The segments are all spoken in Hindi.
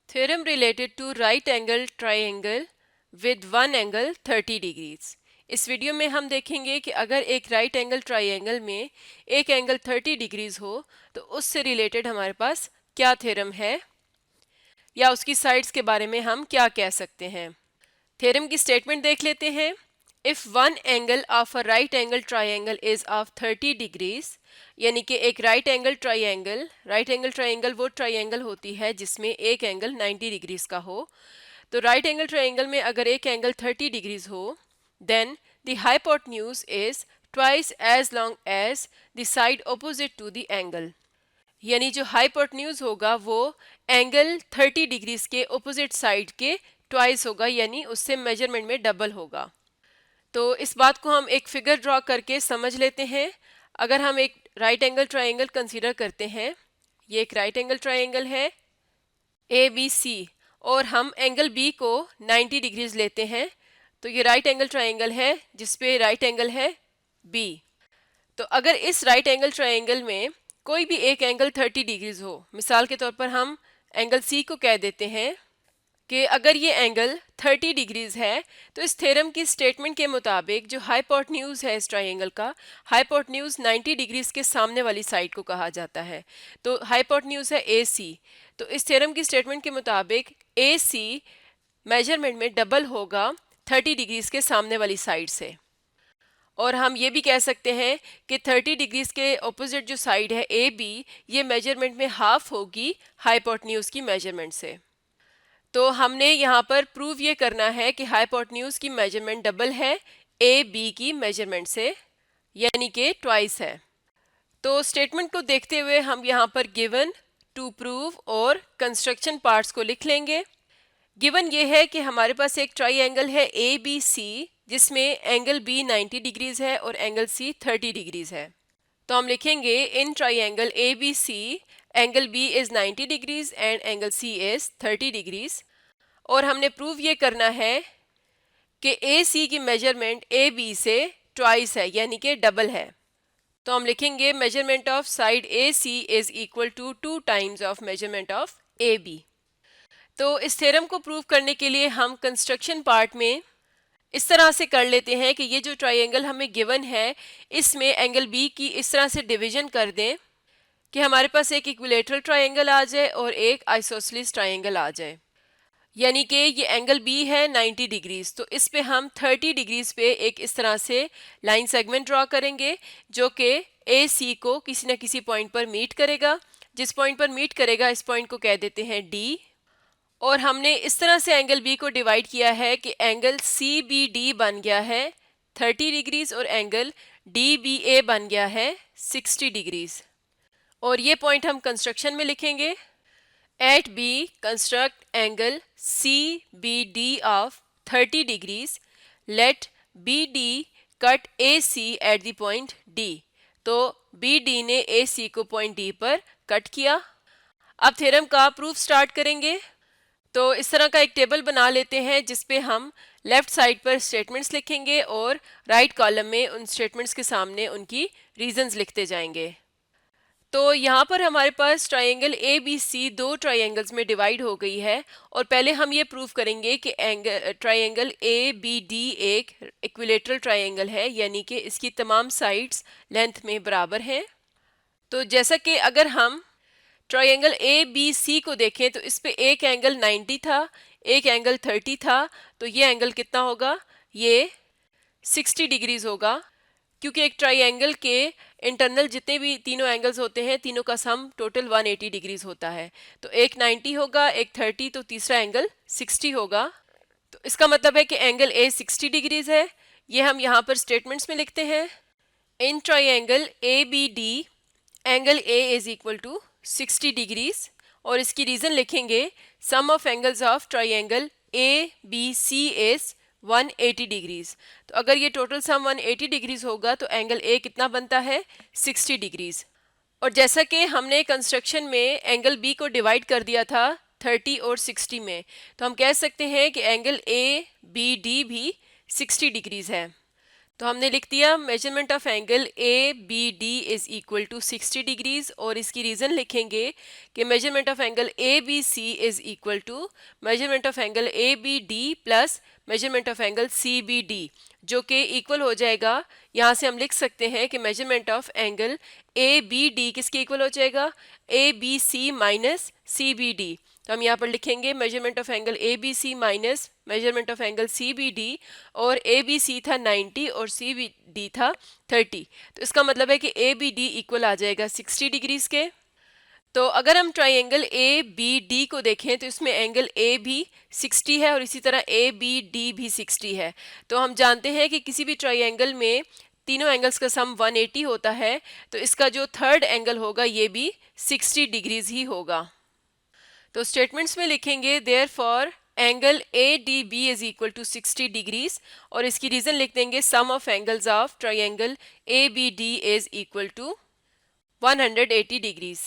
Theorem related to right angle triangle with one angle 30 degrees। इस वीडियो में हम देखेंगे कि अगर एक राइट एंगल ट्राइंगल में एक एंगल 30 डिग्रीज हो तो उससे रिलेटेड हमारे पास क्या थ्योरम है या उसकी साइड्स के बारे में हम क्या कह सकते हैं। थ्योरम की स्टेटमेंट देख लेते हैं। If one angle of a right angle triangle is of 30 degrees, यानी कि एक राइट एंगल ट्राइंगल वो ट्राइंगल होती है जिसमें एक एंगल 90 डिग्रीज का हो। तो राइट एंगल ट्राइंगल में अगर एक एंगल 30 डिग्रीज हो, then the hypotenuse is twice as long as the side opposite to the angle. यानी जो हाइपोटेन्यूज होगा वो एंगल 30 डिग्रीज के ऑपोजिट साइड के ट्वाइस होगा, यानी उससे मेजरमेंट में डबल होगा। तो इस बात को हम एक फिगर ड्रॉ करके समझ लेते हैं। अगर हम एक राइट एंगल ट्राइंगल कंसीडर करते हैं, ये एक राइट एंगल ट्राइंगल है ए बी सी, और हम एंगल बी को 90 डिग्रीज लेते हैं, तो ये राइट एंगल ट्राइंगल है जिसपे राइट एंगल है बी। तो अगर इस राइट एंगल ट्राइंगल में कोई भी एक एंगल 30 डिग्रीज हो, मिसाल के तौर पर हम एंगल सी को कह देते हैं कि अगर ये एंगल 30 डिग्रीज है, तो इस थ्योरम की स्टेटमेंट के मुताबिक जो हाइपोटेन्यूज है इस ट्राइंगल का, हाइपोटेन्यूज 90 डिग्रीज के सामने वाली साइड को कहा जाता है। तो हाइपोटेन्यूज है ए सी। तो इस थ्योरम की स्टेटमेंट के मुताबिक ए सी मेजरमेंट में डबल होगा 30 डिग्रीज के सामने वाली साइड से। और हम ये भी कह सकते हैं कि 30 डिग्रीज के ऑपोजिट जो साइड है ए बी, ये मेजरमेंट में हाफ होगी हाइपोटेन्यूज की मेजरमेंट से। तो हमने यहाँ पर प्रूव ये करना है कि हाइपोटेन्यूज की मेजरमेंट डबल है ए बी की मेजरमेंट से, यानी कि ट्वाइस है। तो स्टेटमेंट को देखते हुए हम यहाँ पर गिवन, टू प्रूव और कंस्ट्रक्शन पार्ट्स को लिख लेंगे। गिवन ये है कि हमारे पास एक ट्राइंगल है ए बी सी जिसमें एंगल बी 90 डिग्रीज है और एंगल सी 30 डिग्रीज है। तो हम लिखेंगे in triangle A B C angle B is 90 degrees and angle C is 30 degrees. और हमने प्रूव ये करना है कि ए सी की मेजरमेंट ए बी से ट्वाइस है, यानी कि डबल है। तो हम लिखेंगे measurement of side A C is equal to 2 times of measurement of A B. तो इस थ्योरम को प्रूव करने के लिए हम कंस्ट्रक्शन पार्ट में इस तरह से कर लेते हैं कि ये जो ट्राइंगल हमें गिवन है इसमें एंगल बी की इस तरह से डिवीजन कर दें कि हमारे पास एक इक्विलेटरल ट्राइंगल आ जाए और एक आइसोसेलेस ट्राइंगल आ जाए। यानी कि ये एंगल बी है 90 डिग्रीज, तो इस पे हम 30 डिग्रीज पे एक इस तरह से लाइन सेगमेंट ड्रॉ करेंगे जो कि ए सी को किसी न किसी पॉइंट पर मीट करेगा। जिस पॉइंट पर मीट करेगा इस पॉइंट को कह देते हैं डी। और हमने इस तरह से एंगल बी को डिवाइड किया है कि एंगल सी बी डी बन गया है 30 डिग्रीज और एंगल डी बी ए बन गया है 60 डिग्रीज। और ये पॉइंट हम कंस्ट्रक्शन में लिखेंगे। At B construct angle C B D of 30 degrees, let B D cut A C at the point D. तो बी डी ने ए सी को पॉइंट डी पर कट किया। अब थ्योरम का प्रूफ स्टार्ट करेंगे। तो इस तरह का एक टेबल बना लेते हैं जिस पे हम लेफ्ट साइड पर स्टेटमेंट्स लिखेंगे और राइट कॉलम में उन स्टेटमेंट्स के सामने उनकी रीजंस लिखते जाएंगे। तो यहाँ पर हमारे पास ट्राइंगल ए बी सी दो ट्राइंगल्स में डिवाइड हो गई है, और पहले हम ये प्रूव करेंगे कि ट्राइंगल ए बी डी एक इक्विलेटरल ट्राइंगल है, यानी कि इसकी तमाम साइड्स लेंथ में बराबर हैं। तो जैसा कि अगर हम ट्राइंगल ए बी सी को देखें तो इस पे एक एंगल 90 था, एक एंगल 30 था, तो ये एंगल कितना होगा, ये 60 डिग्रीज होगा, क्योंकि एक ट्राइंगल के इंटरनल जितने भी तीनों एंगल्स होते हैं तीनों का सम टोटल 180 डिग्रीज होता है। तो एक 90 होगा, एक 30, तो तीसरा एंगल 60 होगा। तो इसका मतलब है कि एंगल ए 60 डिग्रीज है। ये हम यहाँ पर स्टेटमेंट्स में लिखते हैं। In triangle A B D angle A is equal to 60 degrees, और इसकी रीज़न लिखेंगे sum of angles of triangle A B C is 180 degrees. तो अगर ये टोटल सम 180 डिग्रीज होगा तो एंगल ए कितना बनता है, 60 डिग्रीज। और जैसा कि हमने कंस्ट्रक्शन में एंगल बी को डिवाइड कर दिया था 30 और 60 में, तो हम कह सकते हैं कि एंगल ए बी डी भी 60 डिग्रीज है। तो हमने लिख दिया measurement of angle A B D is equal to 60 degrees और इसकी रीज़न लिखेंगे कि measurement of angle A B C is equal to measurement of angle A B D plus measurement of angle C B D, जो कि इक्वल हो जाएगा। यहाँ से हम लिख सकते हैं कि measurement of angle A B D किसके इक्वल हो जाएगा, A B C minus C B D. तो हम यहाँ पर लिखेंगे measurement of angle A B C minus measurement of angle C B D, और ए बी सी था 90 और सी बी डी था 30। तो इसका मतलब है कि ए बी डी इक्वल आ जाएगा 60 डिग्रीज के। तो अगर हम ट्राइंगल ए बी डी को देखें तो इसमें एंगल ए भी 60 है और इसी तरह ए बी डी भी 60 है। तो हम जानते हैं कि किसी भी ट्राइंगल में तीनों एंगल्स का सम 180 होता है, तो इसका जो थर्ड एंगल होगा ये भी 60 डिग्रीज ही होगा। तो स्टेटमेंट्स में लिखेंगे there for angle A D B is equal to 60 degrees और इसकी रीज़न लिख देंगे sum of angles of triangle A B D is equal to 180 degrees.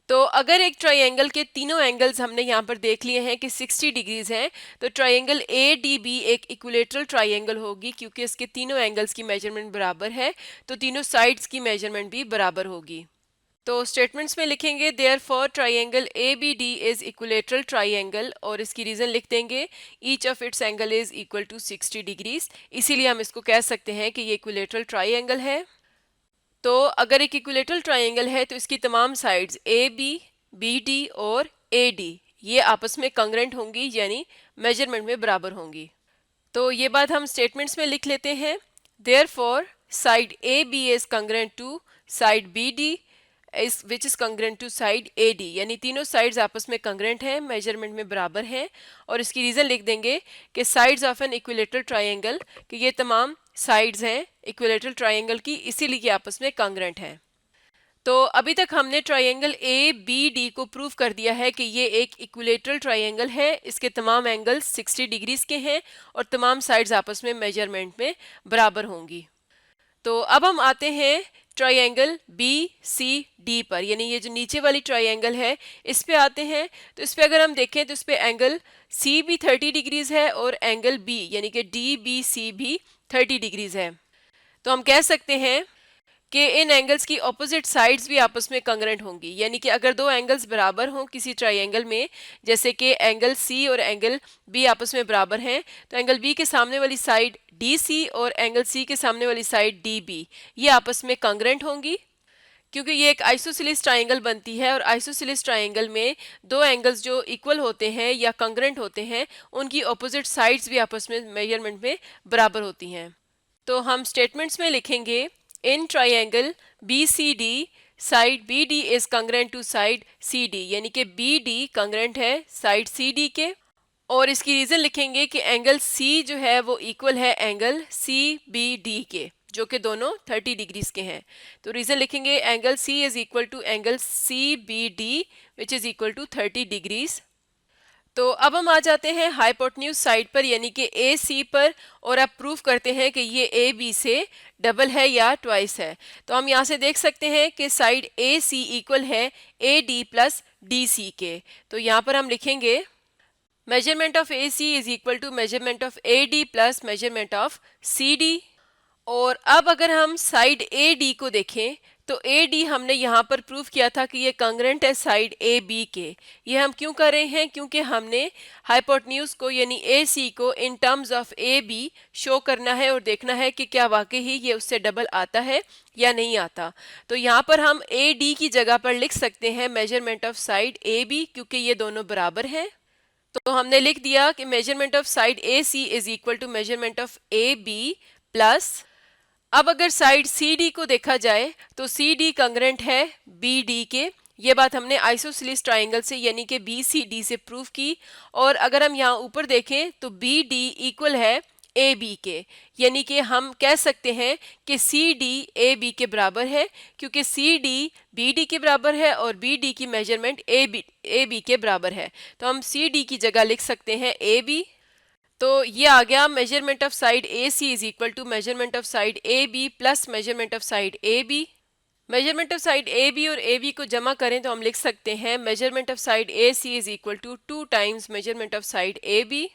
तो अगर एक ट्राइंगल के तीनों एंगल्स हमने यहाँ पर देख लिए हैं कि 60 डिग्रीज हैं, तो ट्राइंगल ए डी बी एक इक्विलेटरल ट्राइंगल होगी क्योंकि इसके तीनों एंगल्स की मेजरमेंट बराबर है, तो तीनों साइड्स की मेजरमेंट भी बराबर होगी। तो स्टेटमेंट्स में लिखेंगे there for triangle A B D is equilateral triangle और इसकी रीज़न लिख देंगे each of its angle is equal to 60 degrees, इसीलिए हम इसको कह सकते हैं कि ये इक्विलेटरल ट्राइंगल है। तो अगर एक इक्विलेटरल ट्राइंगल है तो इसकी तमाम sides A B, B D और ए डी ये आपस में कंग्रेंट होंगी, यानी मेजरमेंट में बराबर होंगी। तो ये बात हम स्टेटमेंट्स में लिख लेते हैं। Therefore side A B is congruent to side B D इस which is congruent to side A D, यानी तीनों साइड्स आपस में कंग्रेंट हैं, मेजरमेंट में बराबर हैं। और इसकी रीज़न लिख देंगे कि sides of an equilateral triangle, कि ये तमाम साइड्स हैं इक्विलेटरल ट्राइंगल की, इसीलिए ये आपस में कंग्रेंट हैं। तो अभी तक हमने ट्राइंगल ए बी डी को प्रूव कर दिया है कि ये एक इक्विलेटरल ट्राइंगल है, इसके तमाम एंगल्स 60 डिग्रीज के हैं और तमाम साइड्स आपस में मेजरमेंट में बराबर होंगी। तो अब हम आते हैं ट्राइंगल बी सी डी पर, यानी ये जो नीचे वाली ट्राइंगल है इस पे आते हैं। तो इस पे अगर हम देखें तो इस पे एंगल सी भी 30 डिग्रीज है और एंगल बी यानी कि डी बी सी भी 30 डिग्रीज है। तो हम कह सकते हैं कि इन एंगल्स की ऑपोजिट साइड्स भी आपस में कंग्रेंट होंगी, यानी कि अगर दो एंगल्स बराबर हों किसी ट्राइंगल में, जैसे कि एंगल सी और एंगल बी आपस में बराबर हैं, तो एंगल बी के सामने वाली साइड डी सी और एंगल सी के सामने वाली साइड डी बी ये आपस में कंग्रेंट होंगी, क्योंकि ये एक आइसोसेलेस ट्राइंगल बनती है और आइसोसेलेस ट्राइंगल में दो एंगल्स जो इक्वल होते हैं या कंग्रेंट होते हैं उनकी ऑपोजिट साइड्स भी आपस में मेजरमेंट में बराबर होती हैं। तो हम स्टेटमेंट्स में लिखेंगे in triangle B C D side B D is congruent to side C D, यानी कि बी डी कंग्रेंट है साइड सी डी के। और इसकी रीज़न लिखेंगे कि एंगल सी जो है वो इक्वल है एंगल सी बी डी के, जो कि दोनों 30 डिग्रीज के हैं। तो रीज़न लिखेंगे angle C is equal to angle C B D which is equal to 30 degrees. तो अब हम आ जाते हैं हाइपोटेन्यूज साइड पर, यानी कि ए सी पर, और अब प्रूफ करते हैं कि ये ए बी से डबल है या ट्वाइस है। तो हम यहाँ से देख सकते हैं कि साइड ए सी इक्वल है A D plus D C के। तो यहाँ पर हम लिखेंगे measurement of A C is equal to measurement of A D plus measurement of C D. और अब अगर हम साइड ए डी को देखें तो ए डी हमने यहाँ पर प्रूव किया था कि ये कंग्रेंट है साइड ए बी के। ये हम क्यों कर रहे हैं, क्योंकि हमने हाइपोटेन्यूज को यानी ए सी को in terms of A B show करना है और देखना है कि क्या वाकई ही ये उससे डबल आता है या नहीं आता। तो यहाँ पर हम ए डी की जगह पर लिख सकते हैं measurement of side A B, क्योंकि ये दोनों बराबर हैं। तो हमने लिख दिया कि measurement of side A C is equal to measurement of A B plus, अब अगर साइड सी डी को देखा जाए तो सी डी कंग्रेंट है बी डी के। ये बात हमने आइसोसेलेस ट्राइंगल से यानी कि बी सी डी से प्रूव की। और अगर हम यहाँ ऊपर देखें तो बी डी इक्वल है ए बी के, यानी कि हम कह सकते हैं कि सी डी ए बी के बराबर है, क्योंकि सी डी बी डी के बराबर है और बी डी की मेजरमेंट ए बी के बराबर है। तो हम सी डी की जगह लिख सकते हैं ए बी। तो ये आ गया measurement of side A C is equal to measurement of side A B plus measurement of side A B. Measurement of side A B और ए बी को जमा करें तो हम लिख सकते हैं measurement of side A C is equal to 2 times measurement of side A B.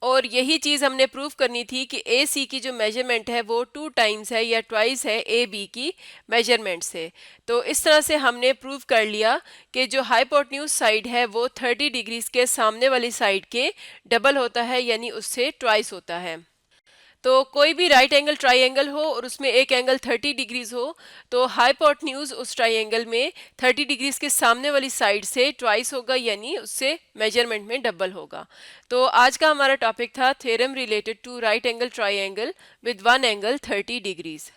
और यही चीज़ हमने प्रूव करनी थी कि ए सी की जो मेजरमेंट है वो 2 टाइम्स है या ट्वाइस है ए बी की मेजरमेंट से। तो इस तरह से हमने प्रूव कर लिया कि जो हाइपोटेन्यूज साइड है वो 30 डिग्रीज के सामने वाली साइड के डबल होता है, यानी उससे ट्वाइस होता है। तो कोई भी राइट एंगल ट्राइंगल हो और उसमें एक एंगल 30 डिग्रीज हो, तो हाइपोटेन्यूज उस ट्राइंगल में 30 डिग्रीज के सामने वाली साइड से ट्वाइस होगा, यानी उससे मेजरमेंट में डबल होगा। तो आज का हमारा टॉपिक था theorem related to right angle triangle with one angle 30 degrees.